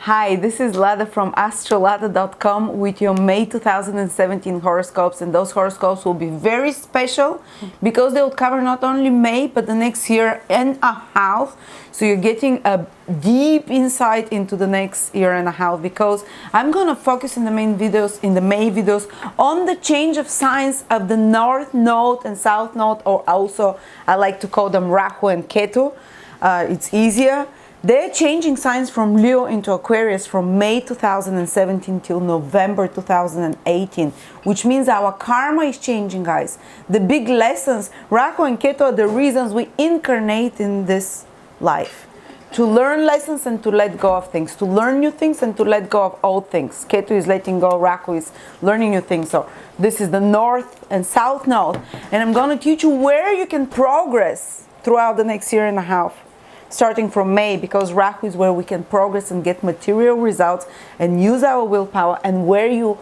Hi, this is Lada from Astrolada.com with your May 2017 horoscopes, and those horoscopes will be very special because they will cover not only May but the next year and a half. So you're getting a deep insight into the next year and a half, because I'm going to focus in the May videos on the change of signs of the North Node and South Node, or also I like to call them Rahu and Ketu. It's easier. They're changing signs from Leo into Aquarius from May 2017 till November 2018, which means our karma is changing, guys. The big lessons, Rahu and Ketu, are the reasons we incarnate in this life. To learn lessons and to let go of things. To learn new things and to let go of old things. Ketu is letting go, Rahu is learning new things. So this is the North and South Node. And I'm going to teach you where you can progress throughout the next year and a half. Starting from May, because Rahu is where we can progress and get material results and use our willpower, and where you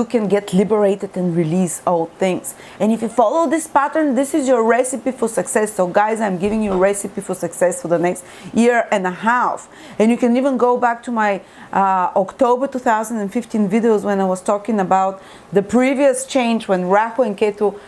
can get liberated and release old things. And if you follow this pattern, this is your recipe for success. So guys, I'm giving you a recipe for success for the next year and a half. And you can even go back to my October 2015 videos when I was talking about the previous change when Rahu and Ketu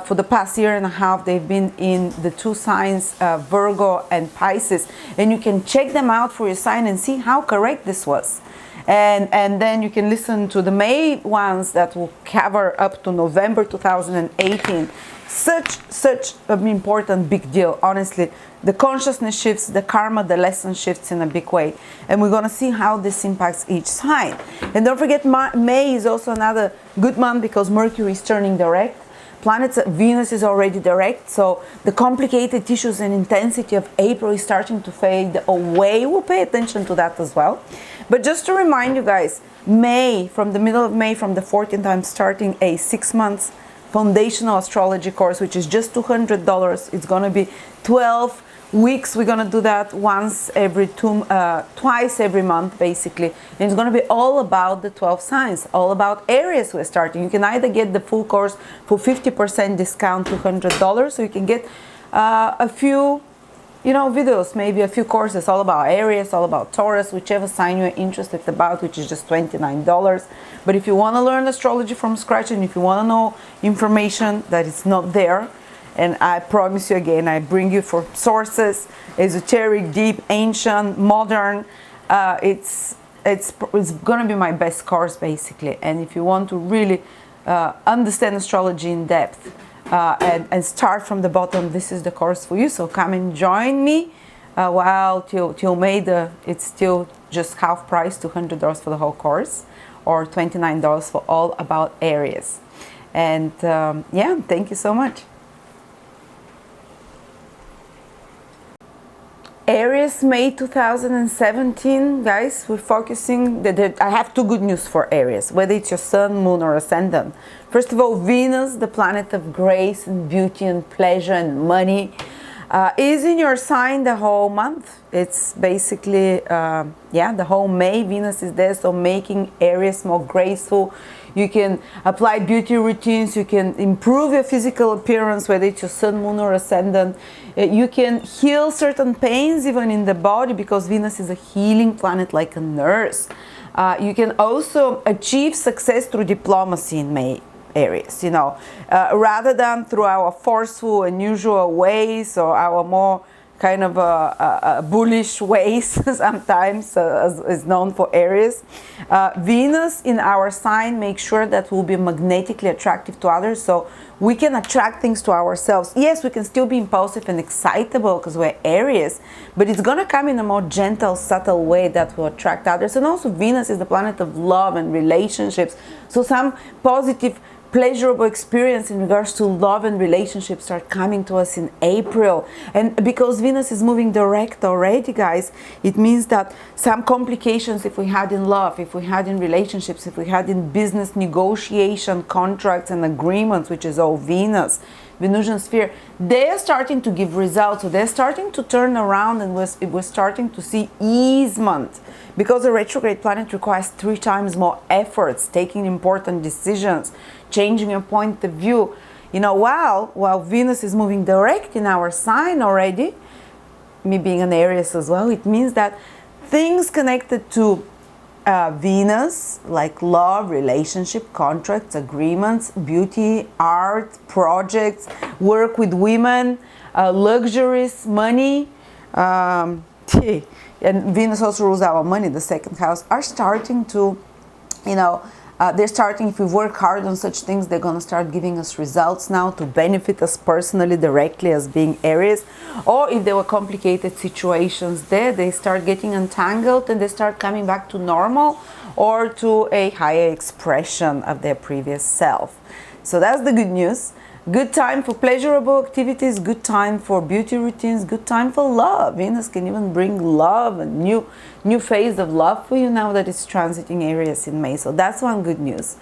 for the past year and a half, they've been in the two signs, Virgo and Pisces, and you can check them out for your sign and see how correct this was. And then you can listen to the May ones that will cover up to November 2018. Such an important big deal, honestly. The consciousness shifts, the karma, the lesson shifts in a big way. And we're going to see how this impacts each sign. And don't forget, May is also another good month because Mercury is turning direct. Planets, Venus is already direct, so the complicated tissues and intensity of April is starting to fade away. We'll pay attention to that as well. But just to remind you guys, May, from the middle of May, from the 14th, I'm starting a 6 months foundational astrology course, which is just $200. It's going to be 12 weeks. We're going to do that twice every month, basically. And it's going to be all about the 12 signs, all about Aries. We're starting. You can either get the full course for 50% discount, $200, or you can get a few, videos, maybe a few courses all about Aries, all about Taurus, whichever sign you're interested about, which is just $29. But if you want to learn astrology from scratch, and if you want to know information that is not there, and I promise you again, I bring you for sources, esoteric, deep, ancient, modern. It's going to be my best course, basically. And if you want to really understand astrology in depth and start from the bottom, this is the course for you. So come and join me. Till May, it's still just half price, $200 for the whole course, or $29 for all about Aries. And thank you so much. Aries May 2017, guys, we're focusing. I have two good news for Aries, whether it's your sun, moon, or ascendant. First of all, Venus, the planet of grace and beauty and pleasure and money, is in your sign the whole month. It's basically, the whole May, Venus is there, so making Aries more graceful. You can apply beauty routines, you can improve your physical appearance, whether it's your sun, moon, or ascendant. You can heal certain pains even in the body, because Venus is a healing planet, like a nurse. You can also achieve success through diplomacy in May, Aries, rather than through our forceful, unusual ways, or our more kind of bullish ways sometimes, as is known for Aries. Venus in our sign makes sure that we'll be magnetically attractive to others, so we can attract things to ourselves. Yes, we can still be impulsive and excitable because we're Aries, but it's going to come in a more gentle, subtle way that will attract others. And also Venus is the planet of love and relationships, so some positive, pleasurable experience in regards to love and relationships start coming to us in April. And because Venus is moving direct already, guys, it means that some complications, if we had in love, if we had in relationships, if we had in business negotiation, contracts and agreements, which is all Venus, Venusian sphere, they're starting to give results. So they're starting to turn around, and we're starting to see easement, because a retrograde planet requires 3 times more efforts, taking important decisions, changing your point of view. While Venus is moving direct in our sign already, me being an Aries as well, it means that things connected to Venus, like love, relationship, contracts, agreements, beauty, art, projects, work with women, luxuries, money, and Venus also rules our money, the second house, are starting to, they're starting, if we work hard on such things, they're going to start giving us results now to benefit us personally, directly, as being Aries. Or if there were complicated situations there, they start getting untangled and they start coming back to normal or to a higher expression of their previous self. So that's the good news. Good time for pleasurable activities, good time for beauty routines, good time for love. Venus can even bring love, a new phase of love for you now that it's transiting Aries in May. So that's one good news.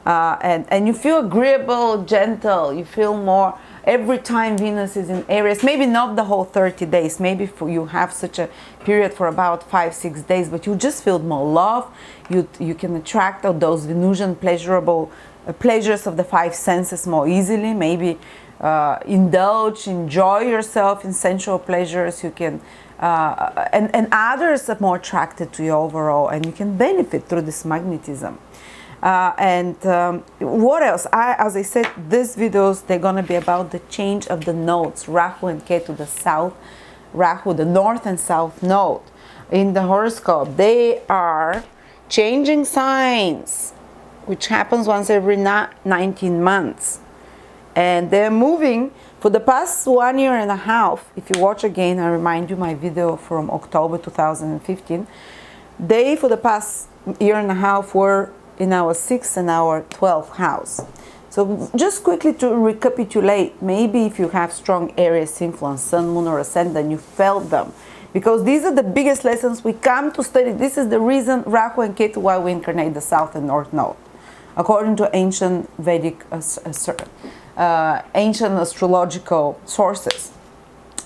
And you feel agreeable, gentle, you feel more every time Venus is in Aries. Maybe not the whole 30 days, maybe you have such a period for about 5-6 days, but you just feel more love. You can attract out those Venusian pleasurable pleasures of the five senses more easily. Maybe enjoy yourself in sensual pleasures. You can and others are more attracted to you overall, and you can benefit through this magnetism. What else? As I said, these videos, they're going to be about the change of the nodes, Rahu and Ketu, the south Rahu, the north and south node in the horoscope. They are changing signs, which happens once every 19 months. And they're moving for the past 1 year and a half. If you watch again, I remind you my video from October 2015. They, for the past year and a half, were in our 6th and our 12th house. So just quickly to recapitulate, maybe if you have strong Aries influence, Sun, Moon, or Ascendant, you felt them. Because these are the biggest lessons we come to study. This is the reason Rahu and Ketu, why we incarnate the South and North Node, according to ancient Vedic, ancient astrological sources.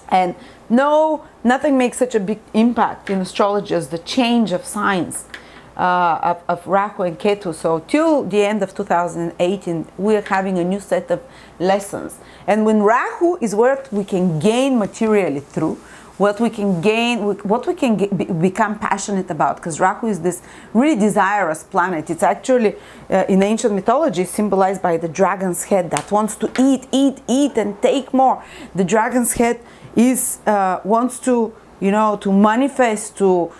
And no, nothing makes such a big impact in astrology as the change of signs of Rahu and Ketu. So till the end of 2018, we are having a new set of lessons. And when Rahu is what we can gain materially through, what we can gain, what we can become passionate about, because Rahu is this really desirous planet. It's actually, in ancient mythology, symbolized by the dragon's head that wants to eat, and take more. The dragon's head is wants to, to manifest, to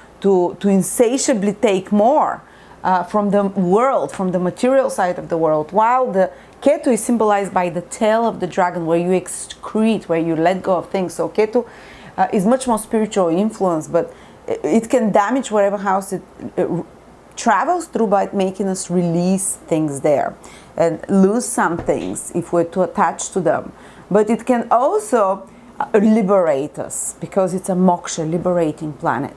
insatiably take more from the world, from the material side of the world, while the Ketu is symbolized by the tail of the dragon, where you excrete, where you let go of things. So Ketu is much more spiritual influence, but it can damage whatever house it travels through by making us release things there and lose some things if we're too attached to them. But it can also liberate us, because it's a moksha, liberating planet.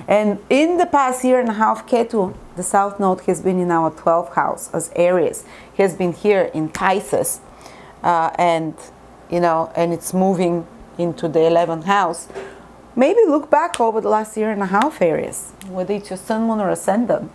And in the past year and a half, Ketu, the South Node, has been in our 12th house as Aries. He has been here in Pisces, and it's moving into the 11th house. Maybe look back over the last year and a half, Aries, whether it's your Sun, Moon, or Ascendant.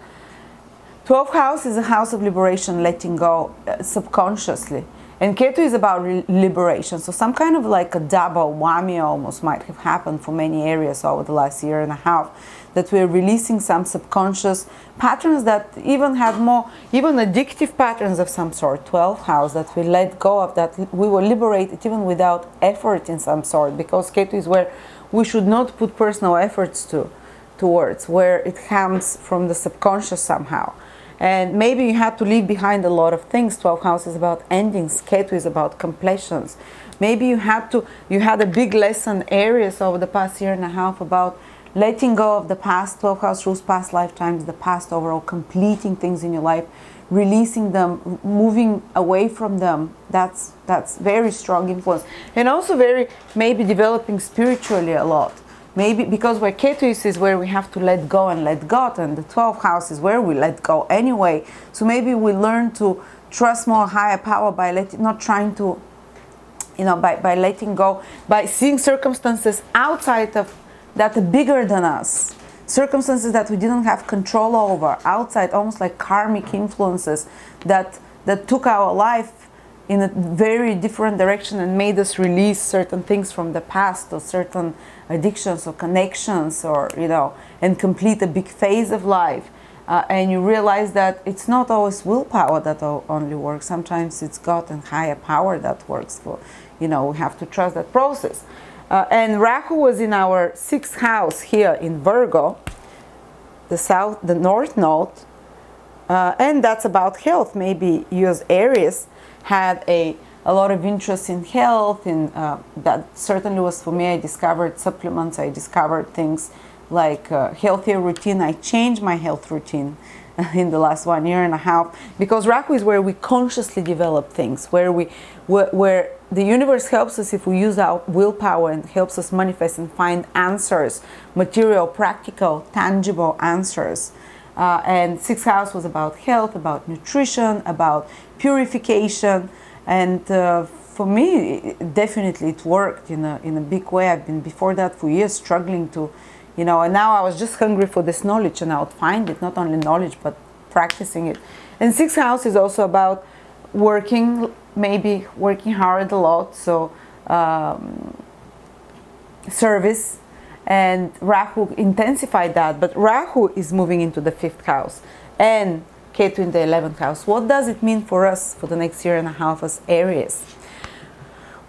12th house is a house of liberation, letting go subconsciously. And Ketu is about liberation. So some kind of like a double whammy almost might have happened for many areas over the last year and a half, that we're releasing some subconscious patterns that even have more, even addictive patterns of some sort, 12th house, that we let go of, that we will liberate it even without effort in some sort, because Ketu is where we should not put personal efforts towards, where it comes from the subconscious somehow. And maybe you had to leave behind a lot of things. 12th house is about endings. Ketu is about completions. Maybe you had a big lesson, Aries, over the past year and a half, about letting go of the past. 12th house rules past lifetimes, the past overall, completing things in your life, releasing them, moving away from them. That's very strong influence. And also very, maybe developing spiritually a lot. Maybe because where Ketu is where we have to let go and let God, and the 12th house is where we let go anyway. So maybe we learn to trust more higher power by not trying to, by letting go, by seeing circumstances outside of that are bigger than us, circumstances that we didn't have control over, outside, almost like karmic influences that took our life in a very different direction and made us release certain things from the past, or certain addictions or connections, or and complete a big phase of life. and you realize that it's not always willpower that only works. Sometimes it's God and higher power that works. For, we have to trust that process. And Rahu was in our 6th house here in Virgo, the north node, and that's about health. Maybe you as Aries had a lot of interest in health, and that certainly was for me. I discovered supplements, I discovered things like healthier routine. I changed my health routine in the last 1.5 years, because Rahu is where we consciously develop things, where the universe helps us if we use our willpower, and helps us manifest and find answers, material, practical, tangible answers. And 6th house was about health, about nutrition, about purification, and for me, definitely it worked in a big way. I've been before that for years struggling to, and now I was just hungry for this knowledge, and I would find it, not only knowledge, but practicing it. And 6th house is also about working, maybe working hard a lot, so service, and Rahu intensified that. But Rahu is moving into the 5th house, and Ketu in the 11th house. What does it mean for us for the next 1.5 years as Aries?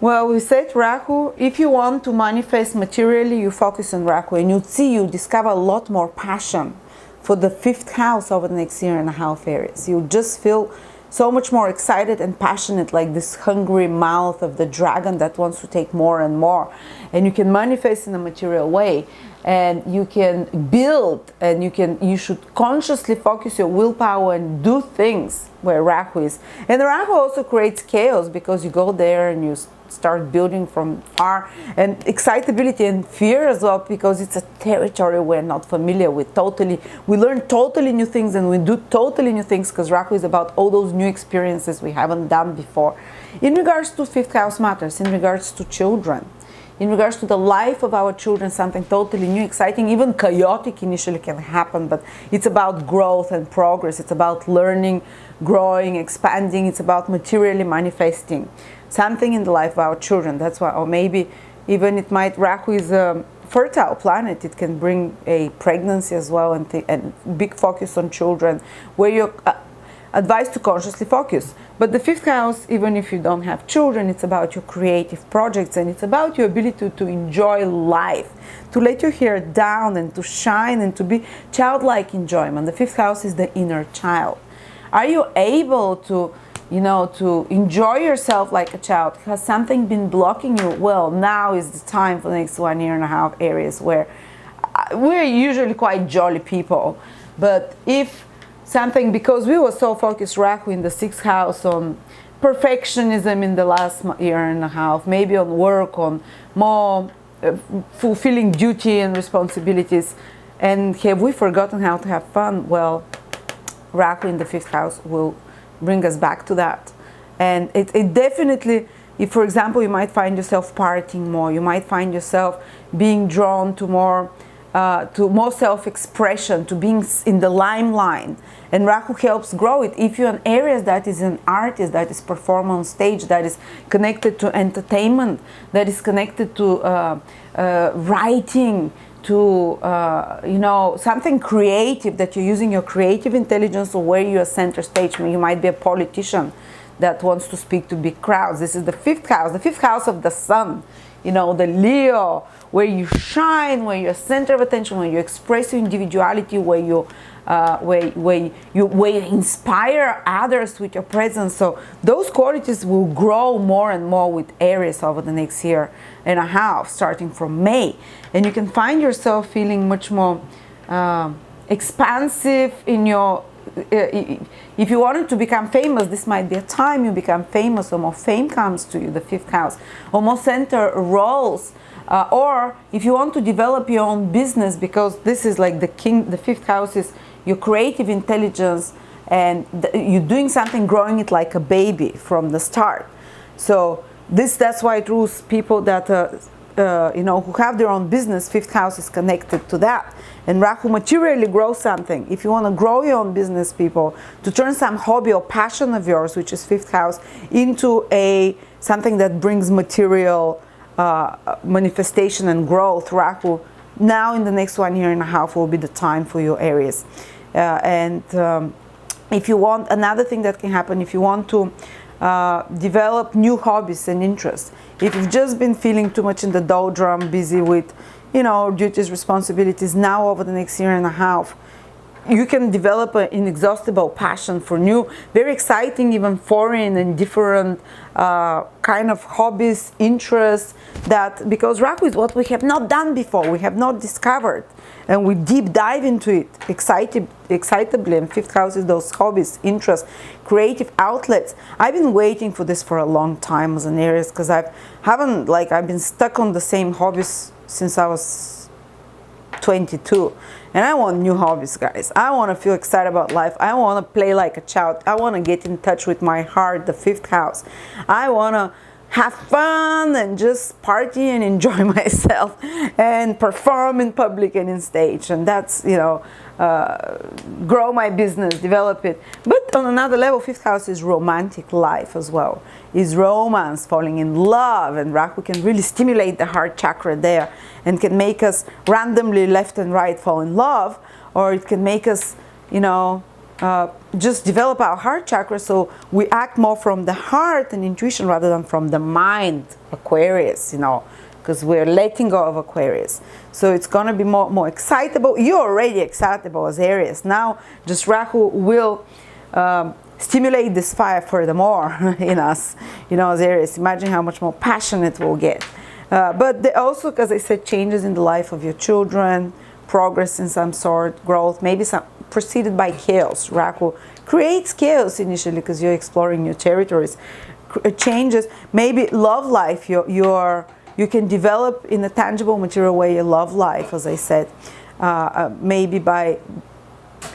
Well, we said Rahu, if you want to manifest materially, you focus on Rahu, and you discover a lot more passion for the 5th house over the next 1.5 years, Aries. You just feel so much more excited and passionate, like this hungry mouth of the dragon that wants to take more and more. And you can manifest in a material way, and you can build, and you should consciously focus your willpower and do things where Rahu is. And Rahu also creates chaos, because you go there and you start building from far, and excitability and fear as well, because it's a territory we're not familiar with. We learn totally new things, and we do totally new things, because Rahu is about all those new experiences we haven't done before. In regards to 5th house matters, in regards to children, in regards to the life of our children, something totally new, exciting, even chaotic initially can happen, but it's about growth and progress. It's about learning, growing, expanding. It's about materially manifesting something in the life of our children. That's why, or maybe even Rahu is a fertile planet. It can bring a pregnancy as well, and big focus on children, where you're advised to consciously focus. But the 5th house, even if you don't have children, it's about your creative projects, and it's about your ability to enjoy life, to let your hair down and to shine, and to be childlike enjoyment. The 5th house is the inner child. Are you able to to enjoy yourself like a child? Has something been blocking you? Well, now is the time for the next 1.5 years, Aries, where we're usually quite jolly people. But if something, because we were so focused, Rahu in the 6th house, on perfectionism in the last 1.5 years, maybe on work, on more fulfilling duty and responsibilities, and have we forgotten how to have fun? Well, Rahu in the 5th house will bring us back to that. And it definitely, if for example you might find yourself partying more, you might find yourself being drawn to more self-expression, to being in the limelight, and Rahu helps grow it. If you're an Aries that is an artist, that is perform on stage, that is connected to entertainment, that is connected to writing, to something creative, that you're using your creative intelligence, or where you're center stage. You might be a politician that wants to speak to big crowds. This is the 5th house of the sun, the Leo, where you shine, where you're center of attention, where you express your individuality, where you inspire others with your presence. So those qualities will grow more and more with Aries over the next 1.5 years, starting from May. And you can find yourself feeling much more expansive in your, if you wanted to become famous, this might be a time you become famous, or more fame comes to you, the 5th house, or more center roles. Or if you want to develop your own business, because this is like the 5th house is your creative intelligence, and you're doing something, growing it like a baby from the start. So that's why it rules people that who have their own business. 5th house is connected to that, and Rahu materially grows something. If you want to grow your own business, people, to turn some hobby or passion of yours, which is 5th house, into something that brings material manifestation and growth, Rahu now in the next 1.5 years will be the time for your Aries. If you want, another thing that can happen, if you want to develop new hobbies and interests, if you've just been feeling too much in the doldrum, busy with, duties, responsibilities, now over the next year and a half, you can develop an inexhaustible passion for new, very exciting, even foreign and different kind of hobbies, interests, that, because Rahu is what we have not done before, we have not discovered, and we deep dive into it excitably. And fifth house is those hobbies, interests, creative outlets. I've been waiting for this for a long time as an Aries, because I've been stuck on the same hobbies since I was 22, and I want new hobbies, guys. I want to feel excited about life. I want to play like a child. I want to get in touch with my heart, the fifth house. I want to have fun and just party and enjoy myself and perform in public and in stage, and that's, grow my business, develop it. But on another level, fifth house is romantic life as well, is romance, falling in love, and Rahu can really stimulate the heart chakra there and can make us randomly left and right fall in love, or it can make us, just develop our heart chakra, so we act more from the heart and intuition rather than from the mind, Aquarius, because we're letting go of Aquarius. So it's going to be more excitable. You're already excitable as Aries. Now just Rahu will stimulate this fire furthermore in us, as Aries. Imagine how much more passionate we'll get. But also, as I said, changes in the life of your children, progress in some sort, growth, maybe some preceded by chaos. Rahu creates chaos initially because you're exploring new territories. Changes, maybe love life, you can develop in a tangible material way your love life, as I said. Maybe by,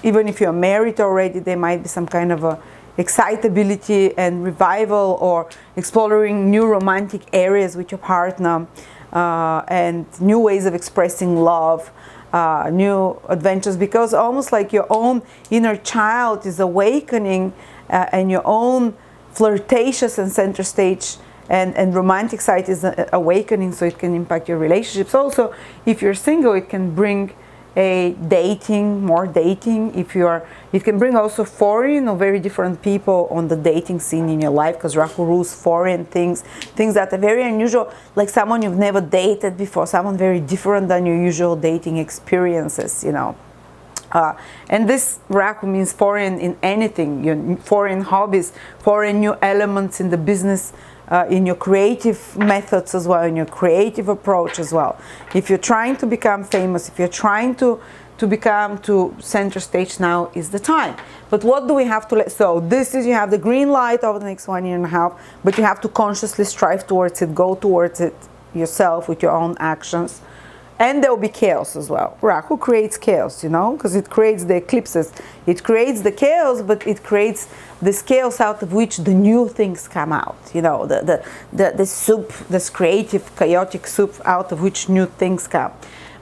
even if you're married already, there might be some kind of a excitability and revival, or exploring new romantic areas with your partner, and new ways of expressing love, new adventures, because almost like your own inner child is awakening, and your own flirtatious and center stage and romantic side is awakening, so it can impact your relationships. Also, if you're single, it can bring more dating. It can bring also foreign or very different people on the dating scene in your life, because Rahu rules foreign things that are very unusual, like someone you've never dated before, someone very different than your usual dating experiences, and this Rahu means foreign in anything, your foreign hobbies, foreign new elements in the business, in your creative methods as well, in your creative approach as well. If you're trying to become famous, if you're trying to become to center stage, now is the time. But what do we have to so this is, you have the green light over the next 1.5 years, but you have to consciously strive towards it, go towards it yourself with your own actions. And there will be chaos as well. Rahu creates chaos, because it creates the eclipses. It creates the chaos, but it creates this chaos out of which the new things come out. The soup, this creative, chaotic soup out of which new things come.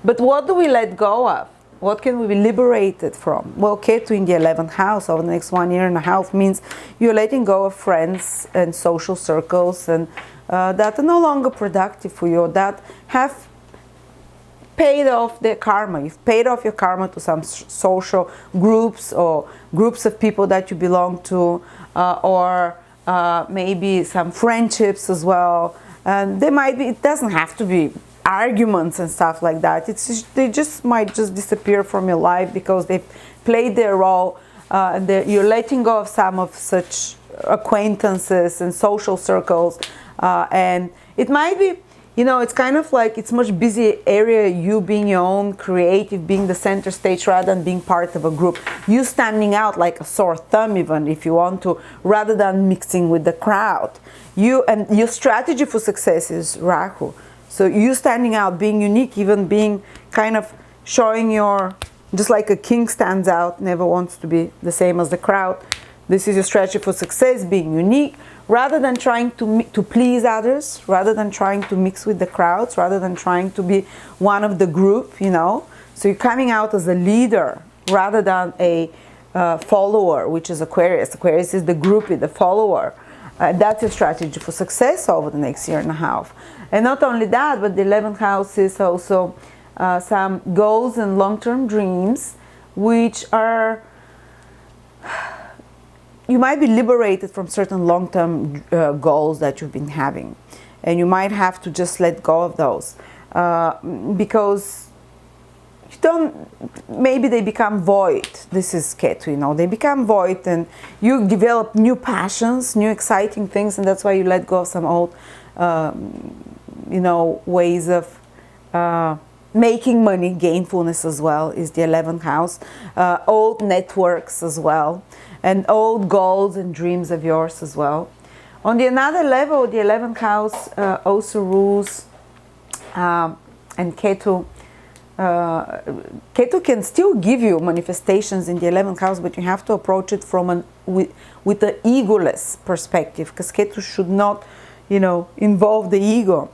But what do we let go of? What can we be liberated from? Well, Ketu in the 11th house over the next 1.5 years means you're letting go of friends and social circles, and that are no longer productive for you, that have paid off their karma. You've paid off your karma to some social groups, or groups of people that you belong to, or maybe some friendships as well. And they might be, it doesn't have to be arguments and stuff like that. They just might just disappear from your life because they've played their role, and you're letting go of some of such acquaintances and social circles, and it might be, it's kind of like it's much busy area, you being your own creative, being the center stage rather than being part of a group. You standing out like a sore thumb, even if you want to, rather than mixing with the crowd. And your strategy for success is Rahu. So you standing out, being unique, even being kind of showing just like a king stands out, never wants to be the same as the crowd. This is your strategy for success, being unique, rather than trying to please others, rather than trying to mix with the crowds, rather than trying to be one of the group, So you're coming out as a leader rather than a follower, which is Aquarius. Aquarius is the groupie, the follower. That's your strategy for success over the next 1.5 years. And not only that, but the 11th house is also some goals and long-term dreams, which are, you might be liberated from certain long-term goals that you've been having, and you might have to just let go of those because you don't, maybe they become void. This is Ketu, you know, they become void, and you develop new passions, new exciting things, and that's why you let go of some old you know, ways of making money. Gainfulness as well is the 11th house, old networks as well, and old goals and dreams of yours as well. On the another level, the 11th house also rules, and Ketu. Ketu can still give you manifestations in the 11th house, but you have to approach it from with an egoless perspective, because Ketu should not, you know, involve the ego.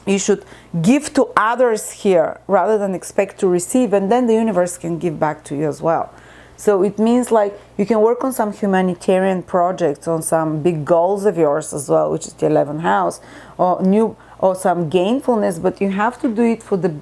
You should give to others here rather than expect to receive, and then the universe can give back to you as well. So it means like you can work on some humanitarian projects, on some big goals of yours as well, which is the 11th house, or some gainfulness, but you have to do it for the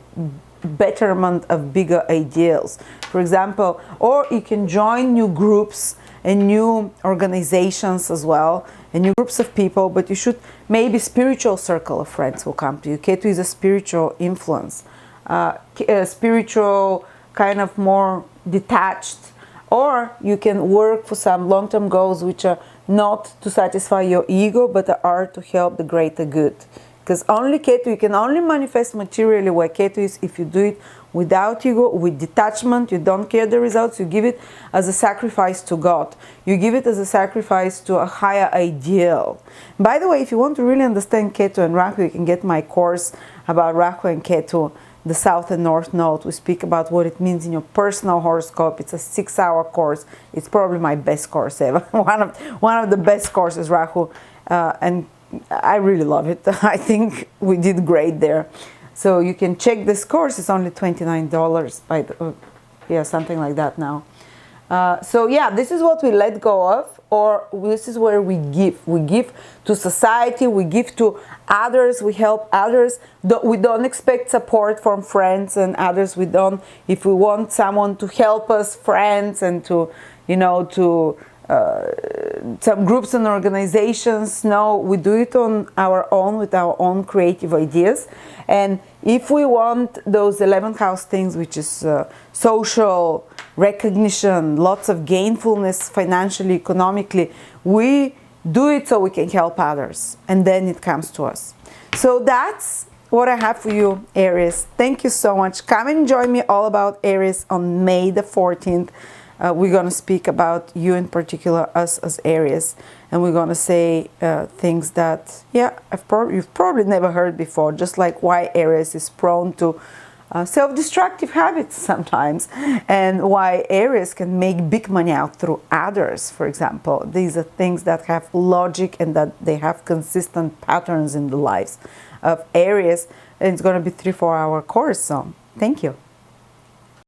betterment of bigger ideals. For example, or you can join new groups and new organizations as well, and new groups of people, but you should, maybe spiritual circle of friends will come to you. Ketu is a spiritual influence, a spiritual kind of more detached, or you can work for some long-term goals which are not to satisfy your ego, but are to help the greater good. Because only Ketu, you can only manifest materially where Ketu is if you do it without ego, with detachment. You don't care the results. You give it as a sacrifice to God. You give it as a sacrifice to a higher ideal. By the way, if you want to really understand Ketu and Rahu, you can get my course about Rahu and Ketu, the South and North Node. We speak about what it means in your personal horoscope. It's a 6-hour course. It's probably my best course ever. one of the best courses, Rahu, and I really love it. I think we did great there. So you can check this course. It's only $29 by the, yeah, something like that now. So yeah, this is what we let go of, or this is where we give. We give to society, we give to others, we help others. We don't expect support from friends and others. We don't, if we want someone to help us, friends, and to, you know, to some groups and organizations. No, we do it on our own with our own creative ideas. And if we want those 11th house things, which is social recognition, lots of gainfulness financially, economically, we do it so we can help others, and then it comes to us. So that's what I have for you, Aries. Thank you so much. Come and join me all about Aries on May the 14th. We're going to speak about you in particular, us as Aries, and we're going to say things that, yeah, you've probably never heard before, just like why Aries is prone to self-destructive habits sometimes, and why Aries can make big money out through others, for example. These are things that have logic and that they have consistent patterns in the lives of Aries, and it's going to be 3-4 hour course, so thank you.